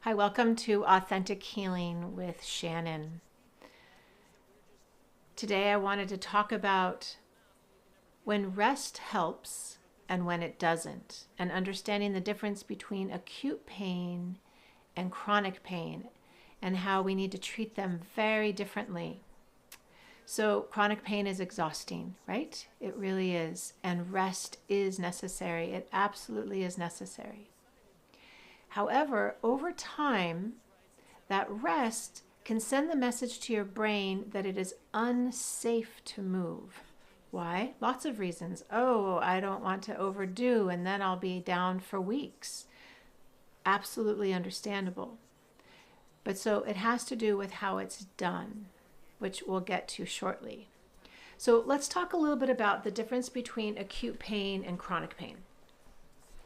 Hi, welcome to Authentic Healing with Shannon. Today I wanted to talk about when rest helps and when it doesn't, and understanding the difference between acute pain and chronic pain and how we need to treat them very differently. So chronic pain is exhausting, right? It really is. And rest is necessary. It absolutely is necessary. However, over time, that rest can send the message to your brain that it is unsafe to move. Why? Lots of reasons. Oh, I don't want to overdo and then I'll be down for weeks. Absolutely understandable. But so it has to do with how it's done, which we'll get to shortly. So let's talk a little bit about the difference between acute pain and chronic pain.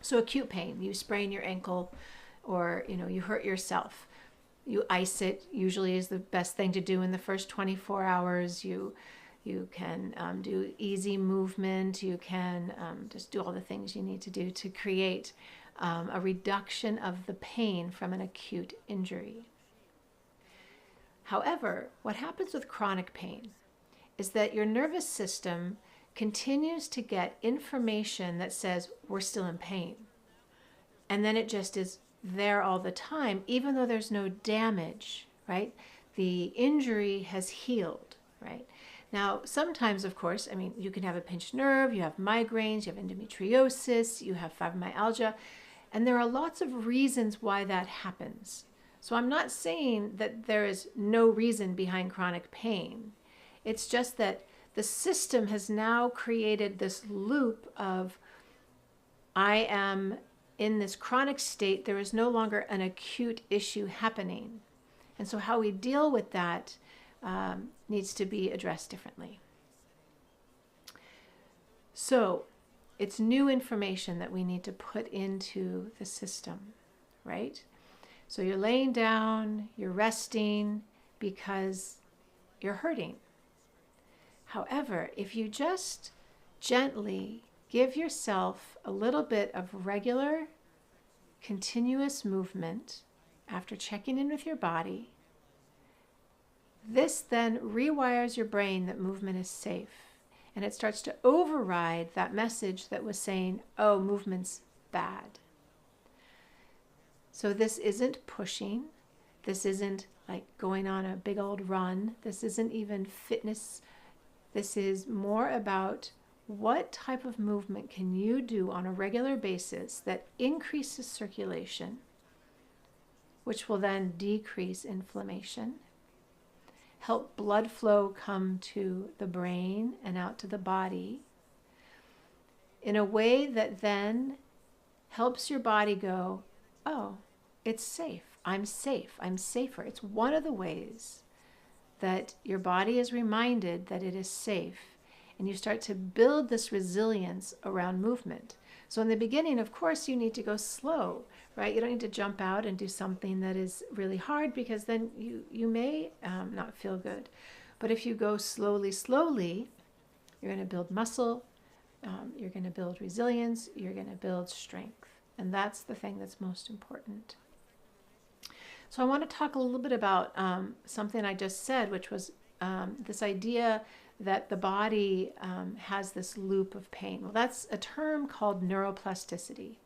So acute pain, you sprain your ankle or you hurt yourself. You ice it, usually is the best thing to do in the first 24 hours. You can do easy movement. You can just do all the things you need to do to create a reduction of the pain from an acute injury. However, what happens with chronic pain is that your nervous system continues to get information that says we're still in pain. And then it just is there all the time, even though there's no damage, right? The injury has healed, right? Now, sometimes, of course, you can have a pinched nerve, you have migraines, you have endometriosis, you have fibromyalgia, and there are lots of reasons why that happens. So I'm not saying that there is no reason behind chronic pain. It's just that the system has now created this loop of, I am in this chronic state, there is no longer an acute issue happening. And so how we deal with that needs to be addressed differently. So it's new information that we need to put into the system, right? So you're laying down, you're resting because you're hurting. However, if you just gently give yourself a little bit of regular, continuous movement after checking in with your body, this then rewires your brain that movement is safe. And it starts to override that message that was saying, oh, movement's bad. So this isn't pushing. This isn't like going on a big old run. This isn't even fitness. This is more about what type of movement can you do on a regular basis that increases circulation, which will then decrease inflammation, help blood flow come to the brain and out to the body in a way that then helps your body go, oh, it's safe. I'm safe. I'm safer. It's one of the ways that your body is reminded that it is safe. And you start to build this resilience around movement. So in the beginning, of course, you need to go slow, right? You don't need to jump out and do something that is really hard because then you may not feel good. But if you go slowly, you're going to build muscle, you're going to build resilience, you're going to build strength. And that's the thing that's most important. So I want to talk a little bit about something I just said, which was this idea that the body has this loop of pain. Well, that's a term called neuroplasticity.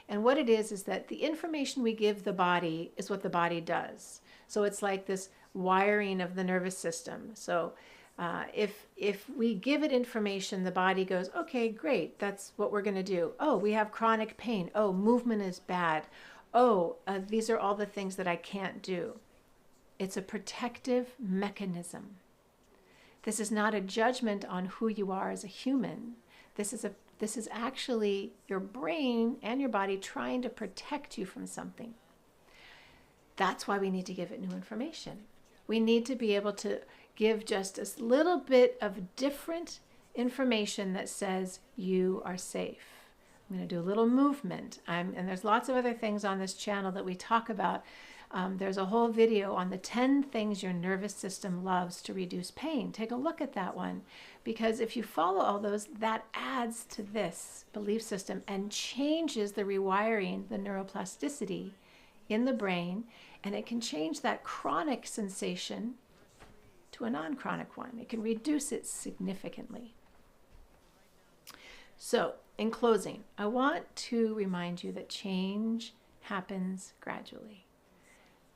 And what it is that the information we give the body is what the body does. So it's like this wiring of the nervous system. So if we give it information, the body goes, okay, great, that's what we're going to do. Oh, we have chronic pain. Oh, movement is bad. Oh, these are all the things that I can't do. It's a protective mechanism. This is not a judgment on who you are as a human. This is actually your brain and your body trying to protect you from something. That's why we need to give it new information. We need to be able to give just a little bit of different information that says you are safe. I'm going to do a little movement. And there's lots of other things on this channel that we talk about. There's a whole video on the 10 things your nervous system loves to reduce pain. Take a look at that one, because if you follow all those, that adds to this belief system and changes the rewiring, the neuroplasticity in the brain, and it can change that chronic sensation to a non-chronic one. It can reduce it significantly. So, in closing, I want to remind you that change happens gradually.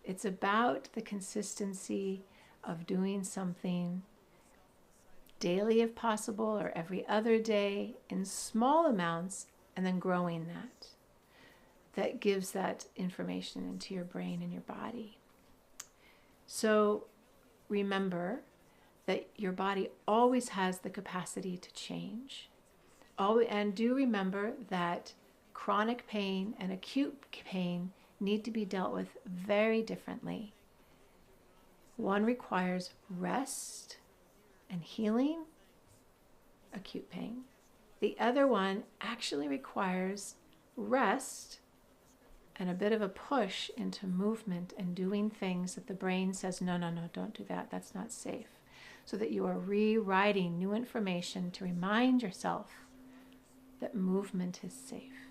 It's about the consistency of doing something daily if possible, or every other day in small amounts, and then growing that. That gives that information into your brain and your body. So remember that your body always has the capacity to change. And do remember that chronic pain and acute pain need to be dealt with very differently. One requires rest and healing, acute pain. The other one actually requires rest and a bit of a push into movement and doing things that the brain says, no, no, no, don't do that. That's not safe. So that you are rewriting new information to remind yourself that movement is safe.